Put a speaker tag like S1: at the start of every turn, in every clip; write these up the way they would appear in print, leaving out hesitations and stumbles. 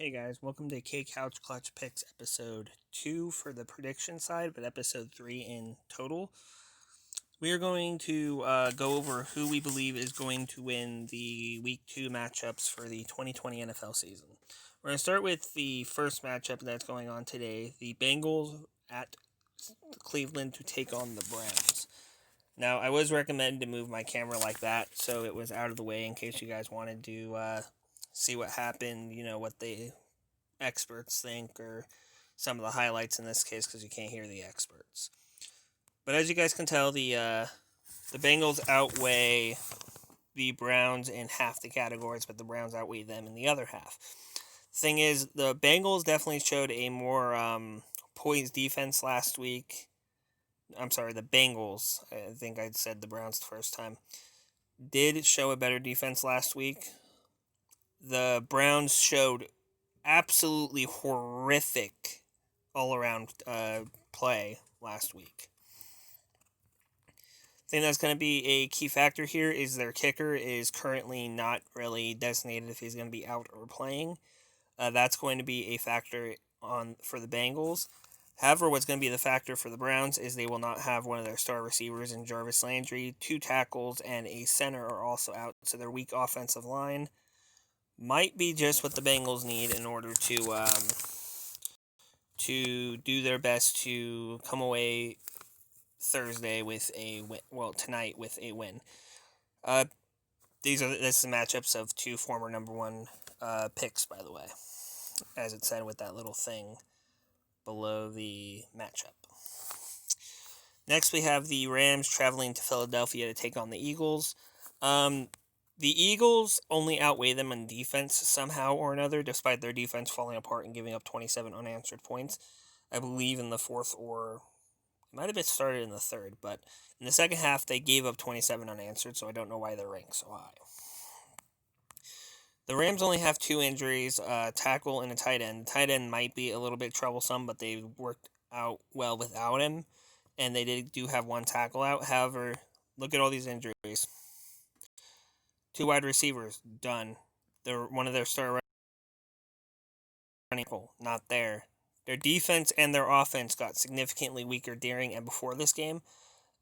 S1: Hey guys, welcome to K-Couch Clutch Picks episode 2 for the prediction side, but episode 3 in total. We are going to go over who we believe is going to win the Week 2 matchups for the 2020 NFL season. We're going to start with the first matchup that's going on today, the Bengals at Cleveland to take on the Browns. Now, I was recommended to move my camera like that, so it was out of the way in case you guys wanted to see what happened, what the experts think, or some of the highlights in this case, because you can't hear the experts. But as you guys can tell, the Bengals outweigh the Browns in half the categories, but the Browns outweigh them in the other half. Thing is, the Bengals definitely showed a more poised defense last week. I'm sorry, the Bengals, I think I said the Browns the first time, did show a better defense last week. The Browns showed absolutely horrific all-around play last week. I think that's going to be a key factor here is their kicker is currently not really designated if he's going to be out or playing. That's going to be a factor for the Bengals. However, what's going to be the factor for the Browns is they will not have one of their star receivers in Jarvis Landry. 2 tackles and a center are also out, so their weak offensive line might be just what the Bengals need in order to do their best to come away Thursday with a win. Well, tonight with a win. This is matchups of 2 former number 1 picks, by the way, as it said with that little thing below the matchup. Next, we have the Rams traveling to Philadelphia to take on the Eagles. The Eagles only outweigh them on defense somehow or another, despite their defense falling apart and giving up 27 unanswered points. I believe in the fourth, or it might have been started in the third, but in the second half they gave up 27 unanswered, so I don't know why they're ranked so high. The Rams only have 2 injuries, tackle and a tight end. The tight end might be a little bit troublesome, but they worked out well without him, and they do have 1 tackle out. However, look at all these injuries. 2 wide receivers, done. One of their star running not there. Their defense and their offense got significantly weaker during and before this game,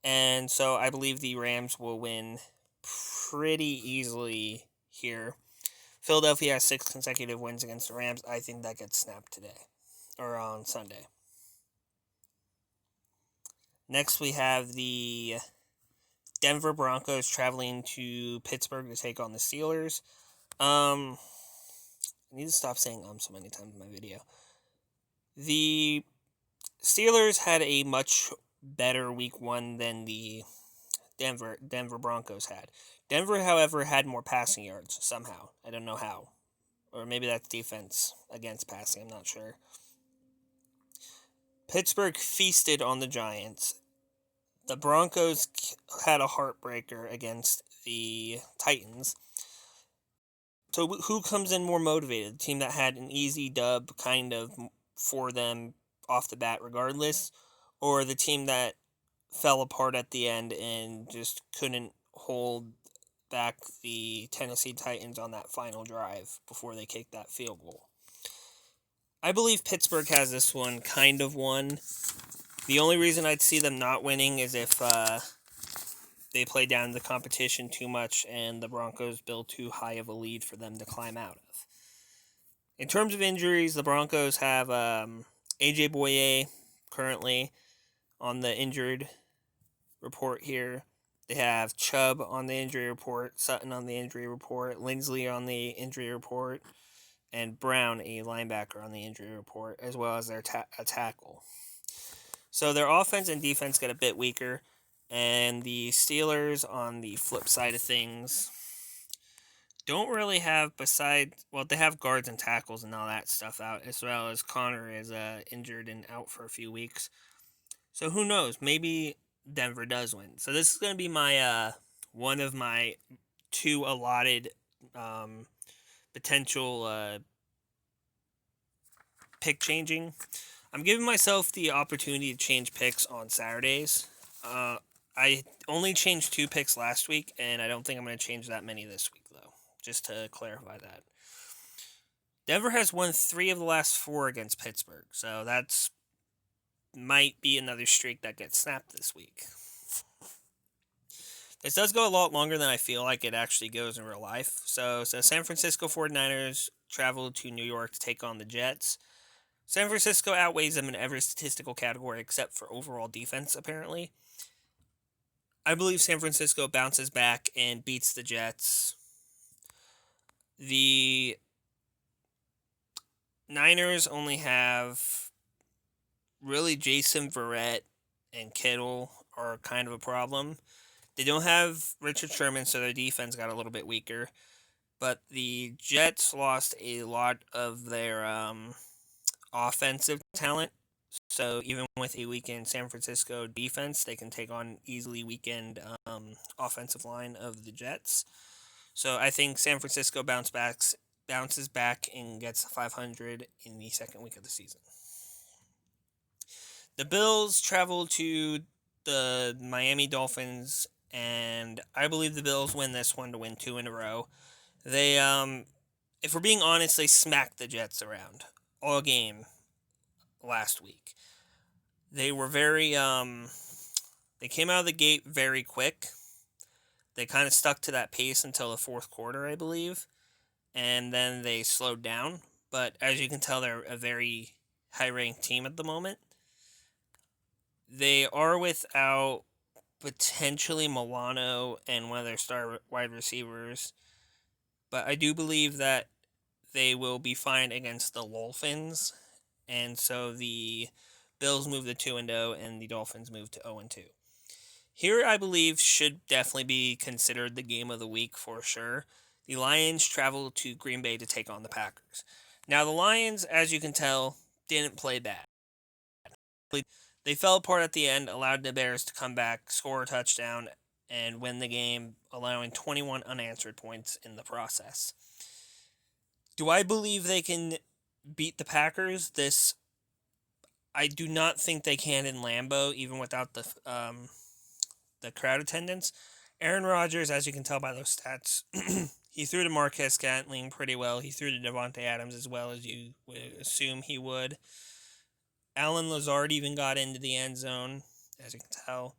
S1: and so I believe the Rams will win pretty easily here. Philadelphia has 6 consecutive wins against the Rams. I think that gets snapped today, or on Sunday. Next, we have the Denver Broncos traveling to Pittsburgh to take on the Steelers. I need to stop saying so many times in my video. The Steelers had a much better week 1 than the Denver Broncos had. Denver, however, had more passing yards somehow. I don't know how. Or maybe that's defense against passing, I'm not sure. Pittsburgh feasted on the Giants. The Broncos had a heartbreaker against the Titans. So who comes in more motivated? The team that had an easy dub kind of for them off the bat regardless, or the team that fell apart at the end and just couldn't hold back the Tennessee Titans on that final drive before they kicked that field goal? I believe Pittsburgh has this one kind of won. The only reason I'd see them not winning is if they play down the competition too much and the Broncos build too high of a lead for them to climb out of. In terms of injuries, the Broncos have A.J. Boye currently on the injured report here. They have Chubb on the injury report, Sutton on the injury report, Lindsley on the injury report, and Brown, a linebacker, on the injury report, as well as their tackle. So their offense and defense get a bit weaker, and the Steelers, on the flip side of things, don't really have they have guards and tackles and all that stuff out, as well as Connor is injured and out for a few weeks. So who knows? Maybe Denver does win. So this is going to be my one of my 2 allotted potential pick changing. I'm giving myself the opportunity to change picks on Saturdays. I only changed 2 picks last week, and I don't think I'm going to change that many this week, though, just to clarify that. Denver has won 3 of the last 4 against Pittsburgh, so that's might be another streak that gets snapped this week. This does go a lot longer than I feel like it actually goes in real life. So San Francisco 49ers travel to New York to take on the Jets. San Francisco outweighs them in every statistical category except for overall defense, apparently. I believe San Francisco bounces back and beats the Jets. The Niners only have really Jason Verrett and Kittle are kind of a problem. They don't have Richard Sherman, so their defense got a little bit weaker. But the Jets lost a lot of their offensive talent. So even with a weakened San Francisco defense, they can take on easily weakened offensive line of the Jets. So I think San Francisco bounces back and gets 500 in the second week of the season. The Bills travel to the Miami Dolphins, and I believe the Bills win this one to win 2 in a row. They, if we're being honest, they smacked the Jets around all game last week. They were very, they came out of the gate very quick. They kind of stuck to that pace until the fourth quarter, I believe, and then they slowed down. But as you can tell, they're a very high-ranked team at the moment. They are without potentially Milano and one of their star wide receivers, but I do believe that they will be fine against the Dolphins, and so the Bills move to 2-0 and the Dolphins move to 0-2. Here, I believe, should definitely be considered the game of the week for sure. The Lions travel to Green Bay to take on the Packers. Now, the Lions, as you can tell, didn't play bad. They fell apart at the end, allowed the Bears to come back, score a touchdown, and win the game, allowing 21 unanswered points in the process. Do I believe they can beat the Packers? I do not think they can in Lambeau, even without the crowd attendance. Aaron Rodgers, as you can tell by those stats, he threw to Marquez Scantling pretty well. He threw to Devontae Adams as well as you would assume he would. Allen Lazard even got into the end zone, as you can tell.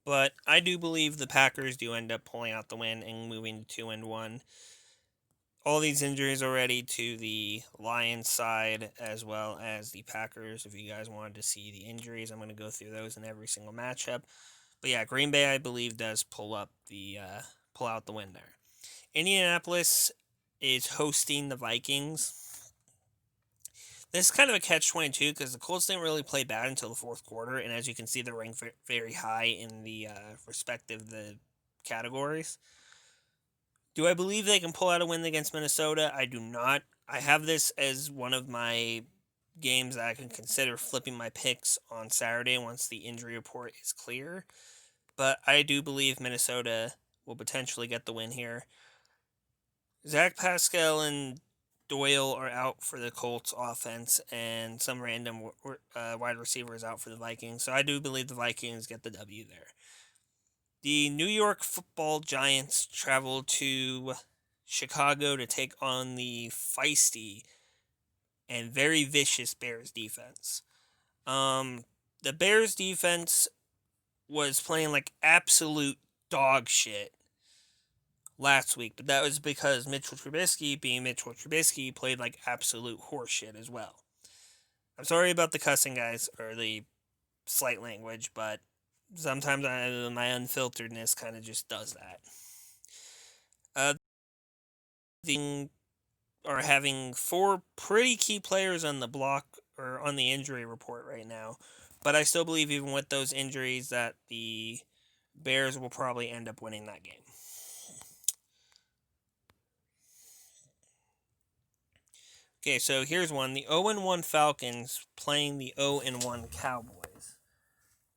S1: But I do believe the Packers do end up pulling out the win and moving to 2-1. All these injuries already to the Lions side as well as the Packers. If you guys wanted to see the injuries, I'm going to go through those in every single matchup. But yeah, Green Bay, I believe, does pull out the win there. Indianapolis is hosting the Vikings. This is kind of a catch-22 because the Colts didn't really play bad until the fourth quarter, and as you can see, they're ranked very high in the respective categories. Do I believe they can pull out a win against Minnesota? I do not. I have this as one of my games that I can consider flipping my picks on Saturday once the injury report is clear. But I do believe Minnesota will potentially get the win here. Zach Pascal and Doyle are out for the Colts offense, and some random wide receiver is out for the Vikings. So I do believe the Vikings get the W there. The New York Football Giants travel to Chicago to take on the feisty and very vicious Bears defense. The Bears defense was playing like absolute dog shit last week, but that was because Mitchell Trubisky, being Mitchell Trubisky, played like absolute horseshit as well. I'm sorry about the cussing, guys, or the slight language, but sometimes my unfilteredness kind of just does that. They are having 4 pretty key players on the block or on the injury report right now, but I still believe even with those injuries that the Bears will probably end up winning that game. Okay, so here's one. The 0-1 Falcons playing the 0-1 Cowboys.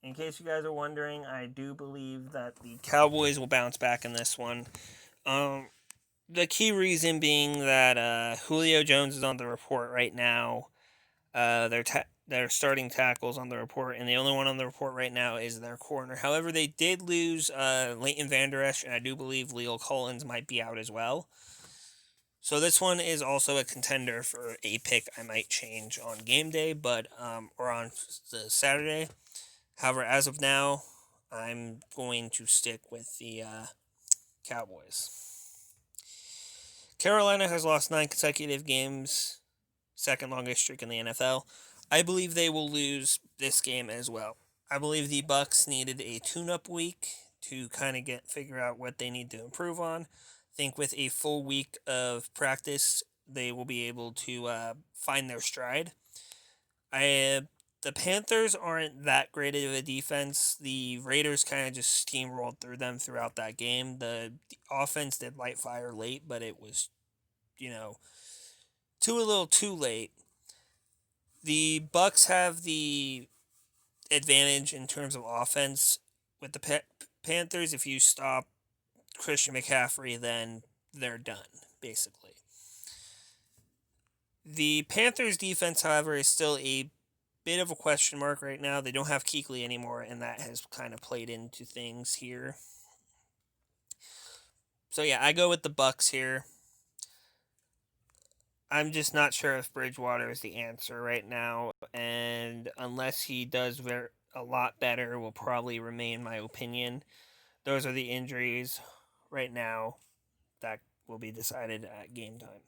S1: In case you guys are wondering, I do believe that the Cowboys will bounce back in this one. The key reason being that Julio Jones is on the report right now. They're their starting tackles on the report, and the only one on the report right now is their corner. However, they did lose Leighton Vander Esch, and I do believe Leo Collins might be out as well. So this one is also a contender for a pick I might change on game day, but or on the Saturday. However, as of now, I'm going to stick with the Cowboys. Carolina has lost 9 consecutive games, second longest streak in the NFL. I believe they will lose this game as well. I believe the Bucs needed a tune-up week to kind of figure out what they need to improve on. I think with a full week of practice, they will be able to find their stride. The Panthers aren't that great of a defense. The Raiders kind of just steamrolled through them throughout that game. The offense did light fire late, but it was, a little too late. The Bucs have the advantage in terms of offense. With the Panthers, if you stop Christian McCaffrey, then they're done, basically. The Panthers' defense, however, is still a bit of a question mark right now. They don't have Kuechly anymore, and that has kind of played into things here. So yeah, I go with the Bucs here. I'm just not sure if Bridgewater is the answer right now, and unless he does a lot better, will probably remain my opinion. Those are the injuries right now that will be decided at game time.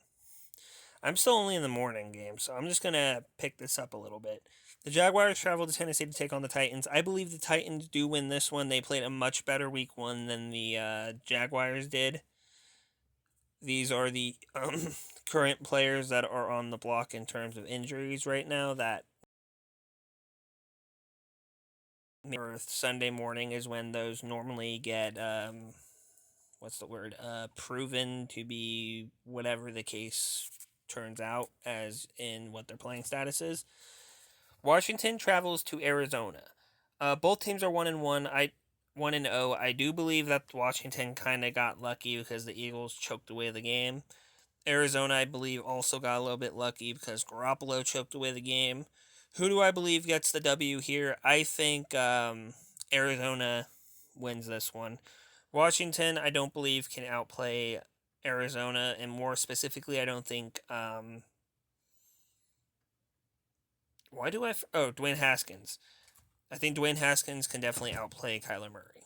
S1: I'm still only in the morning game, so I'm just going to pick this up a little bit. The Jaguars travel to Tennessee to take on the Titans. I believe the Titans do win this one. They played a much better week 1 than the Jaguars did. These are the current players that are on the block in terms of injuries right now. That Sunday morning is when those normally get proven to be whatever the case turns out as in what their playing status is. Washington travels to Arizona. Both teams are 1-1. 1-0. I do believe that Washington kind of got lucky because the Eagles choked away the game. Arizona, I believe, also got a little bit lucky because Garoppolo choked away the game. Who do I believe gets the W here? I think Arizona wins this one. Washington, I don't believe, can outplay Arizona, and more specifically, I don't think. Dwayne Haskins. I think Dwayne Haskins can definitely outplay Kyler Murray.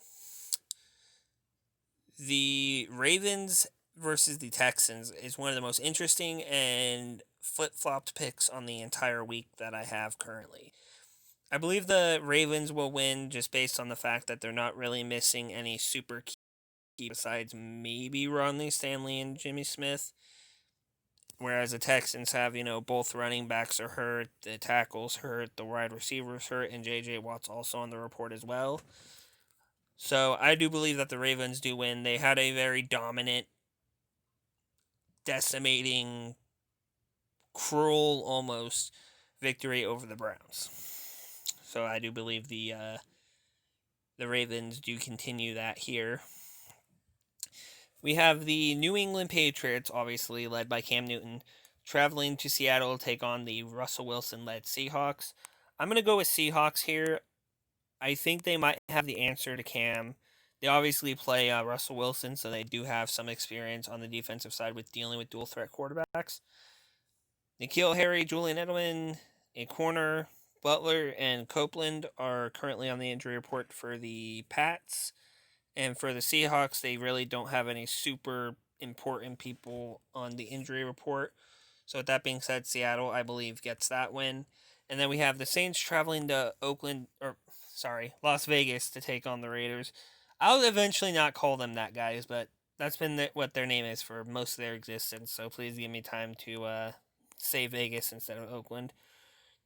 S1: The Ravens versus the Texans is one of the most interesting and flip-flopped picks on the entire week that I have currently. I believe the Ravens will win just based on the fact that they're not really missing any super key besides maybe Ronnie Stanley and Jimmy Smith. Whereas the Texans have, both running backs are hurt, the tackles hurt, the wide receivers hurt, and J.J. Watt's also on the report as well. So I do believe that the Ravens do win. They had a very dominant, decimating, cruel almost victory over the Browns. So I do believe the Ravens do continue that here. We have the New England Patriots, obviously led by Cam Newton, traveling to Seattle to take on the Russell Wilson-led Seahawks. I'm going to go with Seahawks here. I think they might have the answer to Cam. They obviously play Russell Wilson, so they do have some experience on the defensive side with dealing with dual-threat quarterbacks. N'Keal Harry, Julian Edelman, a corner, Butler, and Copeland are currently on the injury report for the Pats. And for the Seahawks, they really don't have any super important people on the injury report. So with that being said, Seattle, I believe, gets that win. And then we have the Saints traveling to Las Vegas to take on the Raiders. I'll eventually not call them that, guys, but that's been what their name is for most of their existence. So please give me time to say Vegas instead of Oakland.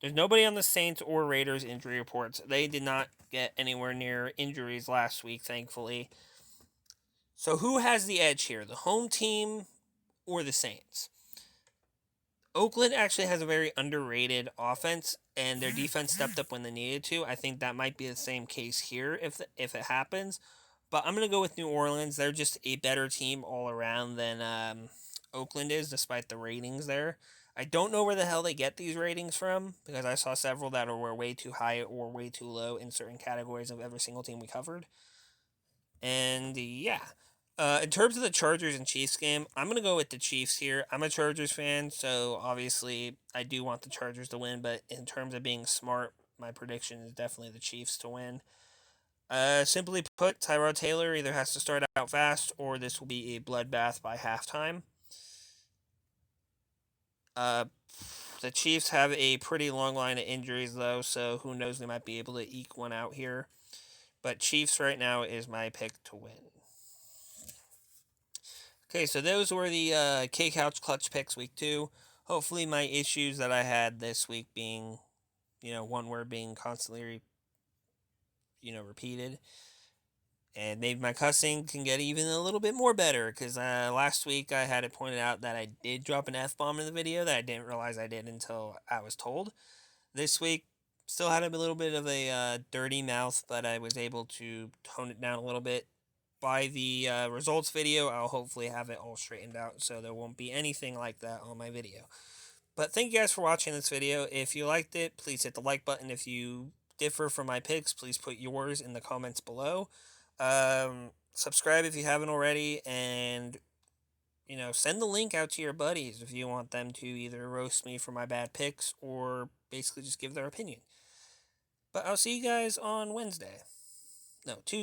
S1: There's nobody on the Saints or Raiders injury reports. They did not get anywhere near injuries last week, thankfully. So who has the edge here, the home team or the Saints? Oakland actually has a very underrated offense, and their defense stepped up when they needed to. I think that might be the same case here if it happens. But I'm going to go with New Orleans. They're just a better team all around than Oakland is, despite the ratings there. I don't know where the hell they get these ratings from, because I saw several that were way too high or way too low in certain categories of every single team we covered. And yeah. In terms of the Chargers and Chiefs game, I'm going to go with the Chiefs here. I'm a Chargers fan, so obviously I do want the Chargers to win, but in terms of being smart, my prediction is definitely the Chiefs to win. Simply put, Tyrod Taylor either has to start out fast or this will be a bloodbath by halftime. Uh, the Chiefs have a pretty long line of injuries, though, so who knows, they might be able to eke one out here. But Chiefs right now is my pick to win. Okay, so those were the kcouch clutch picks week 2. Hopefully my issues that I had this week being, one word being constantly, repeated, and maybe my cussing can get even a little bit more better, because last week I had it pointed out that I did drop an F-bomb in the video that I didn't realize I did until I was told. This week, still had a little bit of a dirty mouth, but I was able to tone it down a little bit. By the results video, I'll hopefully have it all straightened out, so there won't be anything like that on my video. But thank you guys for watching this video. If you liked it, please hit the like button. If you differ from my picks, please put yours in the comments below. Subscribe if you haven't already, and send the link out to your buddies if you want them to either roast me for my bad picks or basically just give their opinion. But I'll see you guys on Wednesday. No, Tuesday.